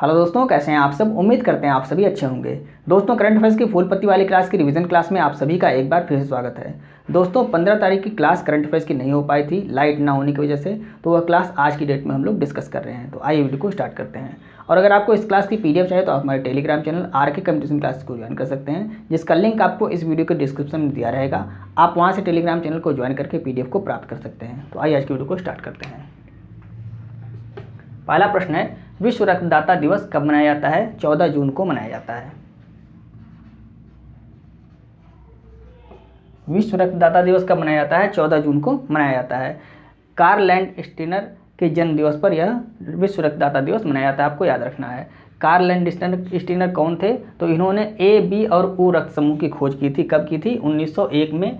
Hello दोस्तों, कैसे हैं आप सब। उम्मीद करते हैं आप सभी अच्छे होंगे। दोस्तों, करंट अफेयर्स की फूल पत्ती वाली क्लास की रिवीजन क्लास में आप सभी का एक बार फिर से स्वागत है। दोस्तों, 15 तारीख की क्लास करंट अफेयर्स की नहीं हो पाई थी लाइट ना होने की वजह से, तो वह क्लास आज की डेट में हम लोग डिस्कस कर रहे हैं। तो आइए वीडियो को स्टार्ट करते हैं। और अगर आपको इस क्लास की पीडीएफ चाहिए तो आप हमारे Telegram channel RK competition class को ज्वाइन कर सकते हैं, जिसका लिंक आपको इस वीडियो के डिस्क्रिप्शन में दिया रहेगा। आप वहाँ से टेलीग्राम चैनल को ज्वाइन करके पीडीएफ को प्राप्त कर सकते हैं। तो आइए आज की वीडियो को स्टार्ट करते हैं। पहला प्रश्न है, विश्व रक्तदाता दिवस कब मनाया जाता है। 14 जून को मनाया जाता है। विश्व रक्तदाता दिवस कब मनाया जाता है। 14 जून को मनाया जाता है। कार्ल लैंडस्टीनर के जन्म दिवस पर यह विश्व रक्तदाता दिवस मनाया जाता है, आपको याद रखना है। कार्ल लैंडस्टीनर कौन थे, तो इन्होंने ए, बी और ओ रक्त समूह की खोज की थी। कब की थी, 1901 में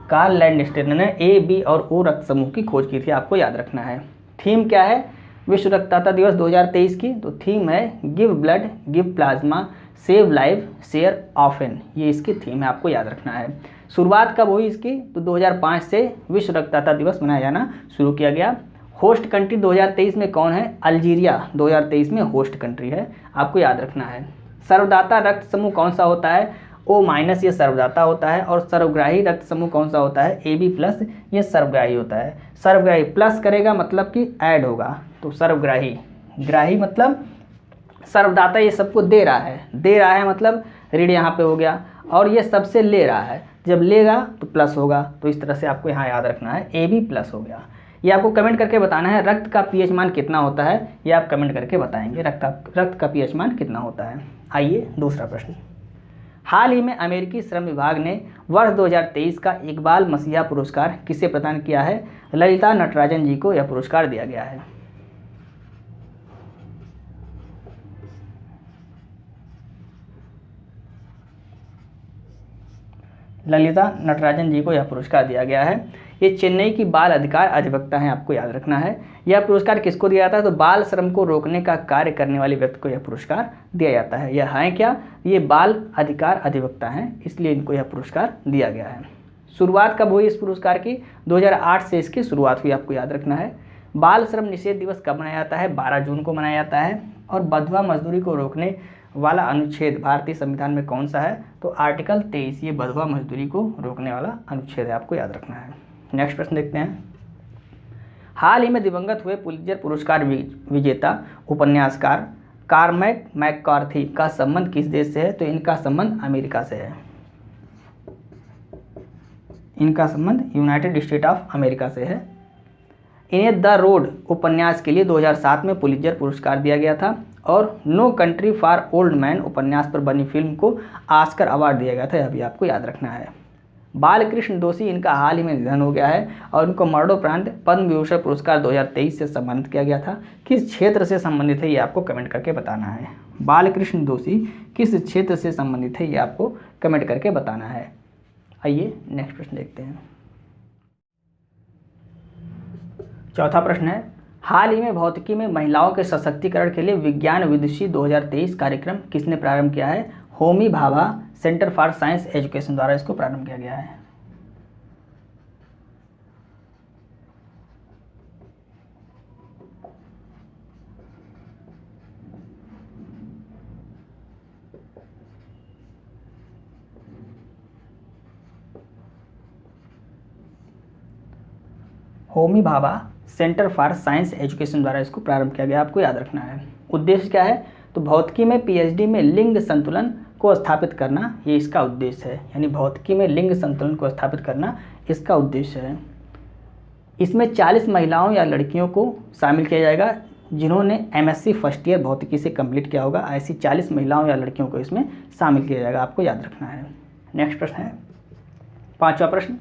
कार्ल लैंडस्टीनर ने ए, बी और ओ रक्त समूह की खोज की थी, आपको याद रखना है। थीम क्या है विश्व रक्तदाता दिवस 2023 की, तो थीम है give blood, give plasma, save life, share often. ये इसकी थीम है, आपको याद रखना है। शुरुआत कब हुई इसकी, तो 2005 से विश्व रक्तदाता दिवस मनाया जाना शुरू किया गया। होस्ट कंट्री 2023 में कौन है, अल्जीरिया 2023 में होस्ट कंट्री है, आपको याद रखना है। सर्वदाता रक्त समूह कौन सा होता है, O- ये सर्वदाता होता है। और सर्वग्राही रक्त समूह कौन सा होता है, AB+, ये सर्वग्राही होता है। सर्वग्राही प्लस करेगा मतलब कि ऐड होगा, तो सर्वग्राही, ग्राही मतलब सर्वदाता ये सबको दे रहा है मतलब रीड यहाँ पे हो गया, और ये सबसे ले रहा है, जब लेगा तो प्लस होगा। तो इस तरह से आपको यहाँ याद रखना है, AB+ हो गया। ये आपको कमेंट करके बताना है रक्त का pH मान कितना होता है, ये आप कमेंट करके बताएंगे रक्त का pH मान कितना होता है। आइए दूसरा प्रश्न। हाल ही में अमेरिकी श्रम विभाग ने वर्ष 2023 का इकबाल मसीहा पुरस्कार किसे प्रदान किया है। ललिता नटराजन जी को यह पुरस्कार दिया गया है। ललिता नटराजन जी को यह पुरस्कार दिया गया है। ये चेन्नई की बाल अधिकार अधिवक्ता हैं, आपको याद रखना है। यह पुरस्कार किसको दिया जाता है, तो बाल श्रम को रोकने का कार्य करने वाले व्यक्ति को यह पुरस्कार दिया जाता है। यह है क्या, ये बाल अधिकार अधिवक्ता हैं, इसलिए इनको यह पुरस्कार दिया गया है। शुरुआत कब हुई इस पुरस्कार की, 2008 से इसकी शुरुआत हुई, आपको याद रखना है। बाल श्रम निषेध दिवस कब मनाया जाता है, 12 जून को मनाया जाता है। और बंधुआ मजदूरी को रोकने वाला अनुच्छेद भारतीय संविधान में कौन सा है, तो आर्टिकल 23, ये बंधुआ मजदूरी को रोकने वाला अनुच्छेद है, आपको याद रखना है। नेक्स्ट प्रश्न देखते हैं। हाल ही में दिवंगत हुए पुलित्जर पुरस्कार विजेता उपन्यासकार कार्मैक मैककार्थी का संबंध किस देश से है, तो इनका संबंध अमेरिका से है। इनका संबंध यूनाइटेड स्टेट ऑफ अमेरिका से है। इन्हें द रोड उपन्यास के लिए 2007 में पुलित्जर पुरस्कार दिया गया था। और no country for old man उपन्यास पर बनी फिल्म को ऑस्कर अवार्ड दिया गया था, यह भी आपको याद रखना है। बालकृष्ण दोषी, इनका हाल ही में निधन हो गया है और इनको मरणोपरांत पद्म विभूषण पुरस्कार 2023 से सम्मानित किया गया था। किस क्षेत्र से संबंधित है, ये आपको कमेंट करके बताना है। बालकृष्ण दोषी किस क्षेत्र से संबंधित है, ये आपको कमेंट करके बताना है। आइए नेक्स्ट प्रश्न देखते हैं। चौथा प्रश्न है, हाल ही में भौतिकी में महिलाओं के सशक्तिकरण के लिए विज्ञान विदुषी 2023 कार्यक्रम किसने प्रारंभ किया है। Homi Bhabha centre for science education द्वारा इसको प्रारंभ किया गया है। Homi Bhabha centre for science education द्वारा इसको प्रारंभ किया गया, आपको याद रखना है। उद्देश्य क्या है, तो भौतिकी में PhD में लिंग संतुलन को स्थापित करना, ये इसका उद्देश्य है। यानी भौतिकी में लिंग संतुलन को स्थापित करना इसका उद्देश्य है। इसमें 40 महिलाओं या लड़कियों को शामिल किया जाएगा जिन्होंने MSc फर्स्ट ईयर भौतिकी से कंप्लीट किया होगा। ऐसी 40 महिलाओं या लड़कियों को इसमें शामिल किया जाएगा, आपको याद रखना है। नेक्स्ट प्रश्न है, पाँचवा प्रश्न।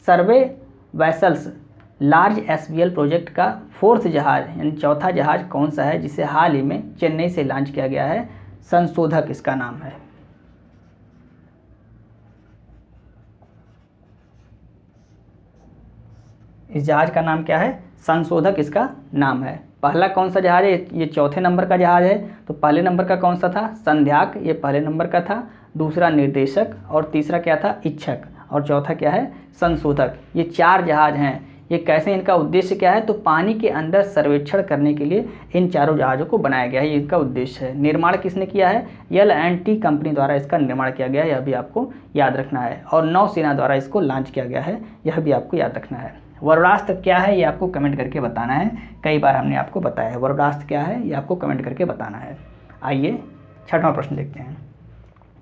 सर्वे वेसल्स लार्ज SBL प्रोजेक्ट का 4th जहाज यानी चौथा जहाज कौन सा है, जिसे हाल ही में चेन्नई से लॉन्च किया गया है। संशोधक इसका नाम है। इस जहाज का नाम क्या है, संशोधक इसका नाम है। पहला कौन सा जहाज है, ये चौथे नंबर का जहाज है। तो पहले नंबर का कौन सा था, संध्याक, ये पहले नंबर का था। दूसरा निर्देशक, और तीसरा क्या था, इच्छक, और चौथा क्या है, संशोधक। ये 4 जहाज हैं, ये कैसे, इनका उद्देश्य क्या है, तो पानी के अंदर सर्वेक्षण करने के लिए इन चारों जहाज़ों को बनाया गया है, ये इनका उद्देश्य है। निर्माण किसने किया है, L&T कंपनी द्वारा इसका निर्माण किया गया है, यह भी आपको याद रखना है। और नौसेना द्वारा इसको लॉन्च किया गया है, यह भी आपको याद रखना है। वरुणास्त्र क्या है, ये आपको कमेंट करके बताना है। कई बार हमने आपको बताया है वरुणास्त्र क्या है, ये आपको कमेंट करके बताना है। आइए 6वां प्रश्न देखते हैं।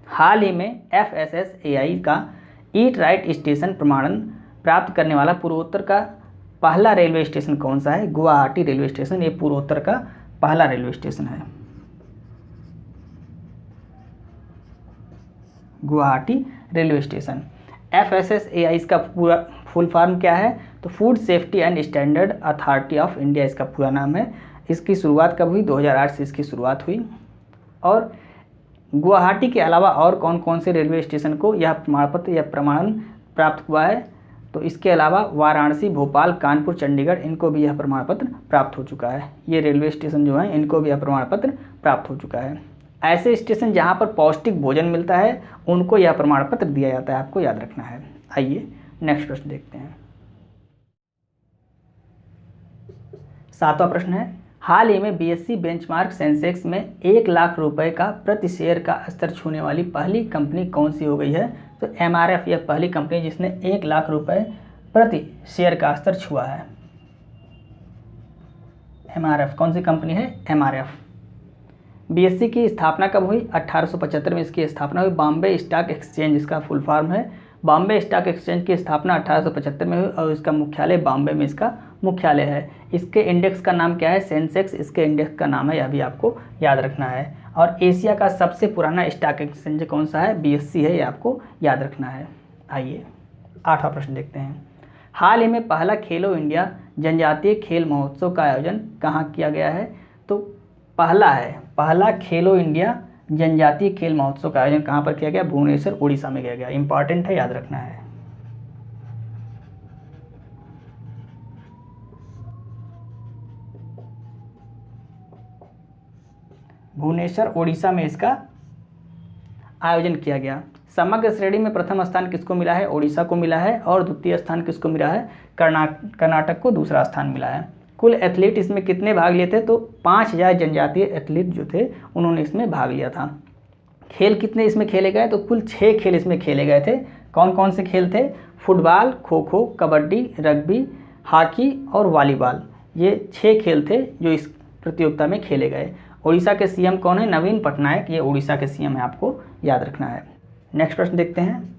हाल ही में FSSAI का ईट राइट स्टेशन प्रमाणन प्राप्त करने वाला पूर्वोत्तर का पहला रेलवे स्टेशन कौन सा है, गुवाहाटी रेलवे स्टेशन, ये पूर्वोत्तर का पहला रेलवे स्टेशन है, गुवाहाटी रेलवे स्टेशन। FSSAI इसका पूरा फुल फॉर्म क्या है, तो food safety and standard authority of India इसका पूरा नाम है। इसकी शुरुआत कब हुई, 2008 से इसकी शुरुआत हुई। और गुवाहाटी के अलावा और कौन कौन से रेलवे स्टेशन को यह प्रमाण पत्र या प्रमाणन प्राप्त हुआ है, तो इसके अलावा वाराणसी, भोपाल, कानपुर, चंडीगढ़, इनको भी यह प्रमाण पत्र प्राप्त हो चुका है। ये रेलवे स्टेशन जो हैं इनको भी यह प्रमाण पत्र प्राप्त हो चुका है। ऐसे स्टेशन जहाँ पर पौष्टिक भोजन मिलता है उनको यह प्रमाण पत्र दिया जाता है, आपको याद रखना है। आइए नेक्स्ट प्रश्न देखते हैं। 7वां प्रश्न है, हाल ही में BSE बेंचमार्क सेंसेक्स में 1 लाख रुपए का प्रति शेयर का स्तर छूने वाली पहली कंपनी कौन सी हो गई है, तो MRF यह पहली कंपनी जिसने 1 लाख रुपए प्रति शेयर का स्तर छुआ है। MRF कौन सी कंपनी है, MRF। BSE की स्थापना कब हुई, 1875 में इसकी स्थापना हुई। बॉम्बे स्टॉक एक्सचेंज इसका फुल फॉर्म है। बॉम्बे स्टॉक एक्सचेंज की स्थापना 1875 में हुई और इसका मुख्यालय बॉम्बे में इसका मुख्यालय है। इसके इंडेक्स का नाम क्या है, सेंसेक्स इसके इंडेक्स का नाम है, यह भी आपको याद रखना है। और एशिया का सबसे पुराना स्टॉक एक्सचेंज कौन सा है, BSE है, ये आपको याद रखना है। आइए 8वां प्रश्न देखते हैं। हाल ही में पहला खेलो इंडिया जनजातीय खेल महोत्सव का आयोजन कहाँ किया गया है, तो पहला खेलो इंडिया जनजातीय खेल महोत्सव का आयोजन कहाँ पर किया गया, भुवनेश्वर उड़ीसा में किया गया। इंपॉर्टेंट है, याद रखना है। भुवनेश्वर उड़ीसा में इसका आयोजन किया गया। समग्र श्रेणी में प्रथम स्थान किसको मिला है, उड़ीसा को मिला है। और द्वितीय स्थान किसको मिला है, कर्नाटक को दूसरा स्थान मिला है। कुल एथलीट इसमें कितने भाग लिए थे, तो 5000 जनजातीय एथलीट जो थे उन्होंने इसमें भाग लिया था। खेल कितने इसमें खेले गए, तो कुल 6 खेल इसमें खेले गए थे। कौन कौन से खेल थे, football, kho kho, kabaddi, rugby, hockey और वॉलीबॉल, ये 6 खेल थे जो इस प्रतियोगिता में खेले गए। उड़ीसा के CM कौन है, नवीन पटनायक, ये उड़ीसा के CM है, आपको याद रखना है। नेक्स्ट प्रश्न देखते हैं।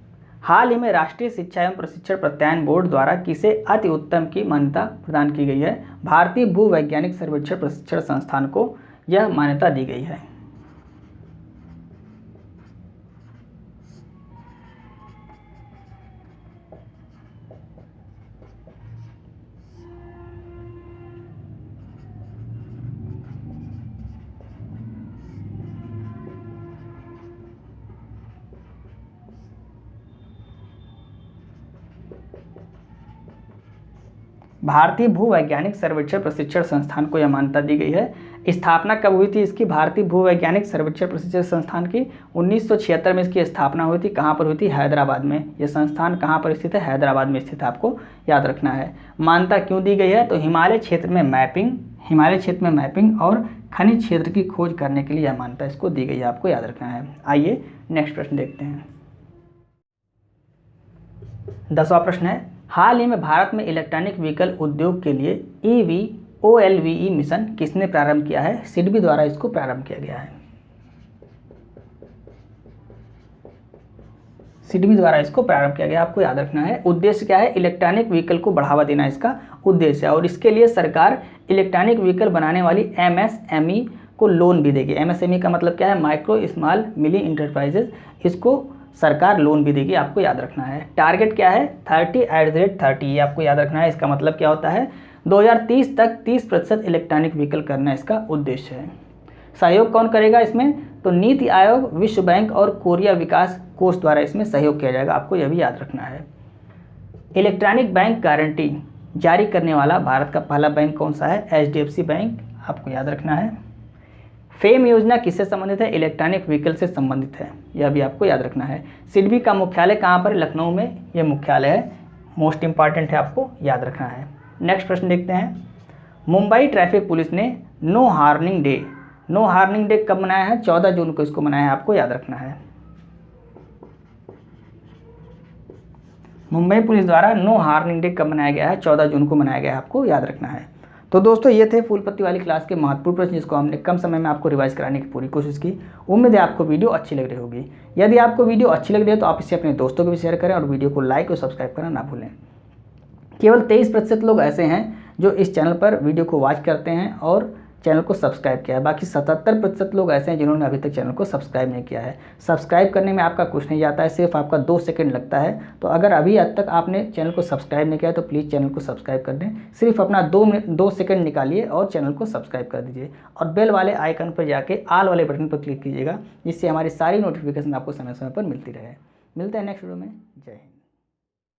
हाल ही में राष्ट्रीय शिक्षा एवं प्रशिक्षण प्रत्यायन बोर्ड द्वारा किसे अति उत्तम की मान्यता प्रदान की गई है, भारतीय भूवैज्ञानिक सर्वेक्षण प्रशिक्षण संस्थान को यह मान्यता दी गई है। भारतीय भूवैज्ञानिक सर्वेक्षण प्रशिक्षण संस्थान को यह मान्यता दी गई है। स्थापना कब हुई थी इसकी, भारतीय भूवैज्ञानिक सर्वेक्षण प्रशिक्षण संस्थान की 1976 में इसकी स्थापना हुई थी। कहाँ पर हुई थी, हैदराबाद में। यह संस्थान कहाँ पर स्थित है, हैदराबाद में स्थित है, आपको याद रखना है। मान्यता क्यों दी गई है, तो हिमालय क्षेत्र में मैपिंग और खनिज क्षेत्र की खोज करने के लिए यह मान्यता इसको दी गई है, आपको याद रखना है। आइए नेक्स्ट प्रश्न देखते हैं। 10वां प्रश्न है, हाल ही में भारत में इलेक्ट्रॉनिक व्हीकल उद्योग के लिए EVOLVE मिशन किसने प्रारंभ किया है, सिडबी द्वारा इसको प्रारंभ किया गया है। सिडबी द्वारा इसको प्रारंभ किया गया, आपको याद रखना है। उद्देश्य क्या है, इलेक्ट्रॉनिक व्हीकल को बढ़ावा देना इसका उद्देश्य है। और इसके लिए सरकार इलेक्ट्रॉनिक व्हीकल बनाने वाली MSME को लोन भी देगी। MSME का मतलब क्या है, माइक्रो स्मॉल मीडियम इंटरप्राइजेज, इसको सरकार लोन भी देगी, आपको याद रखना है। टारगेट क्या है, 30/30, ये आपको याद रखना है। इसका मतलब क्या होता है, 2030 तक 30% इलेक्ट्रॉनिक व्हीकल करना इसका उद्देश्य है। सहयोग कौन करेगा इसमें, तो नीति आयोग, विश्व बैंक और कोरिया विकास कोष द्वारा इसमें सहयोग किया जाएगा, आपको यह भी याद रखना है। इलेक्ट्रॉनिक बैंक गारंटी जारी करने वाला भारत का पहला बैंक कौन सा है, HDFC बैंक, आपको याद रखना है। फेम योजना किससे संबंधित है, इलेक्ट्रॉनिक व्हीकल से संबंधित है, यह भी आपको याद रखना है। सिडबी का मुख्यालय कहाँ पर, लखनऊ में ये मुख्यालय है, मोस्ट इंपॉर्टेंट है, आपको याद रखना है। नेक्स्ट प्रश्न देखते हैं। मुंबई ट्रैफिक पुलिस ने नो हॉर्निंग डे कब मनाया है? 14 जून को इसको मनाया है, आपको याद रखना है। मुंबई पुलिस द्वारा नो हॉर्निंग डे कब मनाया गया है? 14 जून को मनाया गया है, आपको याद रखना है। तो दोस्तों ये थे फूल पत्ती वाली क्लास के महत्वपूर्ण प्रश्न, जिसको हमने कम समय में आपको रिवाइज कराने की पूरी कोशिश की। उम्मीद है आपको वीडियो अच्छी लग रही होगी। यदि आपको वीडियो अच्छी लग रही है तो आप इसे अपने दोस्तों को भी शेयर करें और वीडियो को लाइक और सब्सक्राइब करना ना भूलें। केवल 23% लोग ऐसे हैं जो इस चैनल पर वीडियो को वॉच करते हैं और चैनल को सब्सक्राइब किया है। बाकी 77% लोग ऐसे हैं जिन्होंने अभी तक चैनल को सब्सक्राइब नहीं किया है। सब्सक्राइब करने में आपका कुछ नहीं जाता है, सिर्फ आपका 2 सेकंड लगता है। तो अगर अभी अब तक आपने चैनल को सब्सक्राइब नहीं किया है तो प्लीज़ चैनल को सब्सक्राइब कर दें। सिर्फ अपना 2 सेकंड निकालिए और चैनल को सब्सक्राइब कर दीजिए और बेल वाले आइकन पर जाके ऑल वाले बटन पर क्लिक कीजिएगा, जिससे हमारी सारी नोटिफिकेशन आपको समय समय पर मिलती रहे। मिलते हैं नेक्स्ट वीडियो में। जय हिंद।